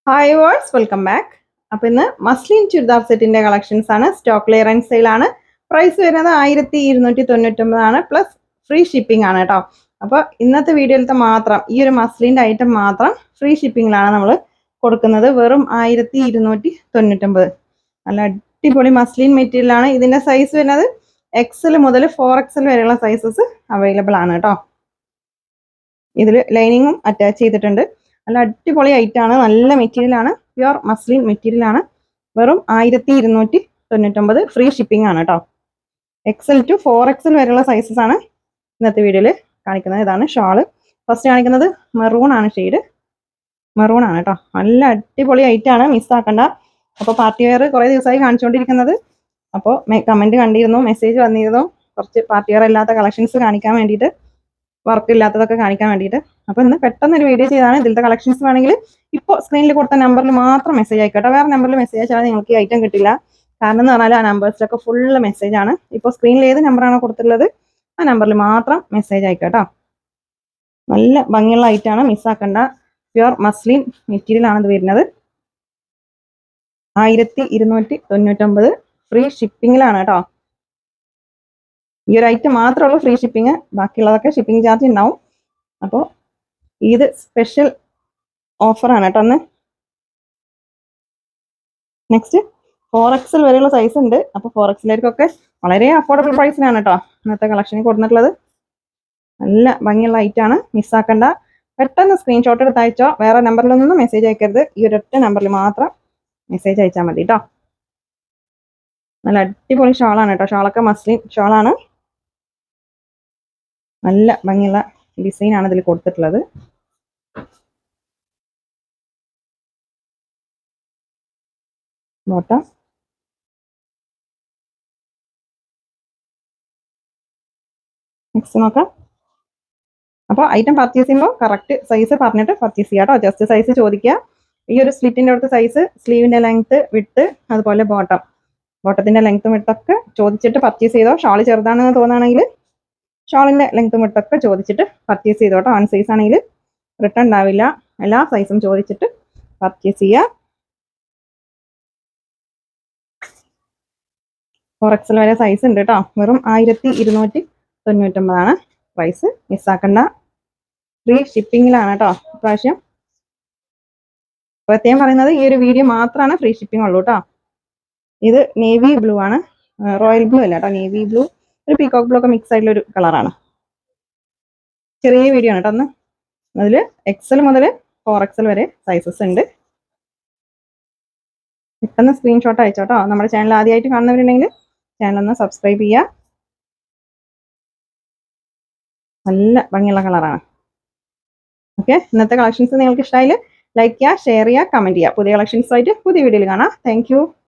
Hi verse welcome back. അപ്പോൾ ഇന്ന് muslin churidar സെറ്റിന്റെ കളക്ഷൻസ് ആണ്. സ്റ്റോക്ക് ക്ലിയറൻസ് സെയിൽ ആണ്. പ്രൈസ് വരുന്നത് 1299 ആണ്, പ്ലസ് ഫ്രീ ഷിപ്പിംഗ് ആണ് കേട്ടോ. അപ്പോൾ ഇന്നത്തെ വീഡിയോയിലത്തെ മാത്രം ഈ ഒരു മസ്ലിൻ്റെ ഐറ്റം മാത്രം ഫ്രീ ഷിപ്പിംഗിലാണ് നമ്മൾ കൊടുക്കുന്നത്. വെറും 1299. നല്ല അടിപൊളി മസ്ലിൻ മെറ്റീരിയൽ ആണ്. ഇതിന്റെ സൈസ് വരുന്നത് XL മുതൽ 4XL വരെയുള്ള സൈസസ് അവൈലബിൾ ആണ് കേട്ടോ. ഇതിൽ ലൈനിങ്ങും അറ്റാച്ച് ചെയ്തിട്ടുണ്ട്. നല്ല അടിപൊളി ഐറ്റാണ്, നല്ല മെറ്റീരിയൽ ആണ്, പ്യുവർ മസ്ലിൻ മെറ്റീരിയൽ ആണ്. വെറും 1299. ഫ്രീ ഷിപ്പിംഗ് ആണ് കേട്ടോ. XL to 4XL വരെയുള്ള സൈസസ് ആണ് ഇന്നത്തെ വീഡിയോയിൽ കാണിക്കുന്നത്. ഇതാണ് ഷാള്. ഫസ്റ്റ് കാണിക്കുന്നത് മെറൂൺ ആണ്, ഷെയ്ഡ് മെറൂൺ ആണ് കേട്ടോ. നല്ല അടിപൊളി ഐറ്റാണ്, മിസ്സാക്കണ്ട. അപ്പോൾ പാർട്ടി വെയർ കുറേ ദിവസമായി കാണിച്ചുകൊണ്ടിരിക്കുന്നത്. അപ്പോൾ കമൻറ്റ് കണ്ടിരുന്നു, മെസ്സേജ് വന്നിരുന്നു, കുറച്ച് പാർട്ടി വെയർ ഇല്ലാത്ത കളക്ഷൻസ് കാണിക്കാൻ വേണ്ടിയിട്ട്, വർക്ക് ഇല്ലാത്തതൊക്കെ കാണിക്കാൻ വേണ്ടിയിട്ട്. അപ്പോൾ ഇന്ന് പെട്ടെന്ന് ഒരു വീഡിയോ ചെയ്താണ്. ഇതിലത്തെ കളക്ഷൻസ് വേണമെങ്കിൽ ഇപ്പോൾ സ്ക്രീനിൽ കൊടുത്ത നമ്പറിൽ മാത്രം മെസ്സേജ് ആയിക്കോട്ടെ. വേറെ നമ്പറിൽ മെസ്സേജ് അയച്ചാൽ നിങ്ങൾക്ക് ഈ ഐറ്റം കിട്ടില്ല. കാരണം എന്ന് പറഞ്ഞാൽ ആ നമ്പേഴ്സിലൊക്കെ ഫുള്ള് മെസ്സേജ് ആണ്. ഇപ്പോൾ സ്ക്രീനിൽ ഏത് നമ്പറാണോ കൊടുത്തിട്ടുള്ളത് ആ നമ്പറിൽ മാത്രം മെസ്സേജ് ആയിക്കോട്ടോ. നല്ല ഭംഗിയുള്ള ഐറ്റാണ്, മിസ്സാക്കണ്ട. പ്യുവർ മസ്ലിൻ മെറ്റീരിയൽ ആണ് ഇത് വരുന്നത്. 1299. ഫ്രീ ഷിപ്പിങ്ങിലാണ് കേട്ടോ. ഈ ഒരു ഐറ്റം മാത്രമേ ഉള്ളൂ ഫ്രീ ഷിപ്പിംഗ്, ബാക്കിയുള്ളതൊക്കെ ഷിപ്പിംഗ് ചാർജ് ഉണ്ടാവും. അപ്പോൾ ഇത് സ്പെഷ്യൽ ഓഫറാണ് കേട്ടോ. ഒന്ന് നെക്സ്റ്റ് 4XL വരെയുള്ള സൈസ് ഉണ്ട്. അപ്പോൾ 4XLർക്കൊക്കെ വളരെ അഫോർഡബിൾ പ്രൈസിനാണ് കേട്ടോ ഇന്നത്തെ കളക്ഷനിൽ കൊടുത്തിട്ടുള്ളത്. നല്ല ഭംഗിയുള്ള ഐറ്റാണ്, മിസ്സാക്കണ്ട. പെട്ടെന്ന് സ്ക്രീൻഷോട്ട് എടുത്ത് അയച്ചോ. വേറെ നമ്പറിലൊന്നും മെസ്സേജ് അയക്കരുത്, ഈ ഒരൊറ്റ നമ്പറിൽ മാത്രം മെസ്സേജ് അയച്ചാൽ മതി കേട്ടോ. നല്ല അടിപൊളി ഷാളാണ് കേട്ടോ. ഷാളൊക്കെ മസ്ലിൻ ഷാളാണ്. നല്ല ഭംഗിയുള്ള ഡിസൈൻ ആണ് ഇതിൽ കൊടുത്തിട്ടുള്ളത്. നോട്ട നെക്സ്റ്റ് നോക്കാം. അപ്പോൾ ഐറ്റം പർച്ചേസ് ചെയ്യുമ്പോൾ കറക്റ്റ് സൈസ് പറഞ്ഞിട്ട് പർച്ചേസ് ചെയ്യാം കേട്ടോ. ജസ്റ്റ് സൈസ് ചോദിക്കുക. ഈ ഒരു സ്ലിറ്റിൻ്റെ അടുത്ത സൈസ്, സ്ലീവിൻ്റെ ലെങ്ത്ത്, വിഡ്ത്ത്, അതുപോലെ ബോട്ടത്തിൻ്റെ ലെങ്ത്തും വിഡ്ത്തൊക്കെ ചോദിച്ചിട്ട് പർച്ചേസ് ചെയ്തോ. ഷാള് ചെറുതാണെന്ന് തോന്നുകയാണെങ്കിൽ ഷാളിൻ്റെ ലെങ്ത്തും വിഡ്ത്തൊക്കെ ചോദിച്ചിട്ട് പർച്ചേസ് ചെയ്തോട്ടോ. വൺ സൈസ് ആണെങ്കിൽ റിട്ടേൺ ഉണ്ടാവില്ല. എല്ലാ സൈസും ചോദിച്ചിട്ട് പർച്ചേസ് ചെയ്യുക. 4XL വരെ സൈസ് ഉണ്ട് കേട്ടോ. വെറും 1299 പ്രൈസ്, മിസ്സാക്കണ്ട. ഫ്രീ ഷിപ്പിങ്ങിലാണ് കേട്ടോ ഇപ്രാവശ്യം. പ്രത്യേകം പറയുന്നത് ഈ ഒരു വീഡിയോ മാത്രമാണ് ഫ്രീ ഷിപ്പിംഗ് ഉള്ളൂ കേട്ടോ. ഇത് നേവി ബ്ലൂ ആണ്, റോയൽ ബ്ലൂ അല്ല കേട്ടോ, നേവി ബ്ലൂ, ഒരു പീകോക്ക് ബ്ലൂ ഒക്കെ മിക്സ് ആയിട്ടുള്ള ഒരു കളറാണ്. ചെറിയ വീഡിയോ ആണ് കേട്ടോ. ഒന്ന് അതിൽ XL മുതൽ 4XL വരെ സൈസസ് ഉണ്ട്. പെട്ടെന്ന് സ്ക്രീൻഷോട്ട് അയച്ചോട്ടോ. നമ്മുടെ ചാനൽ ആദ്യമായിട്ട് കാണുന്നവരുണ്ടെങ്കിൽ ചാനൽ ഒന്ന് സബ്സ്ക്രൈബ് ചെയ്യുക. നല്ല ഭംഗിയുള്ള കളറാണ്. ഓക്കെ, ഇന്നത്തെ കളക്ഷൻസ് നിങ്ങൾക്ക് ഇഷ്ടമായാൽ ലൈക്ക് ചെയ്യുക, ഷെയർ ചെയ്യുക, കമൻറ്റ് ചെയ്യുക. പുതിയ കളക്ഷൻസ് ആയിട്ട് പുതിയ വീഡിയോയിൽ കാണാം. താങ്ക്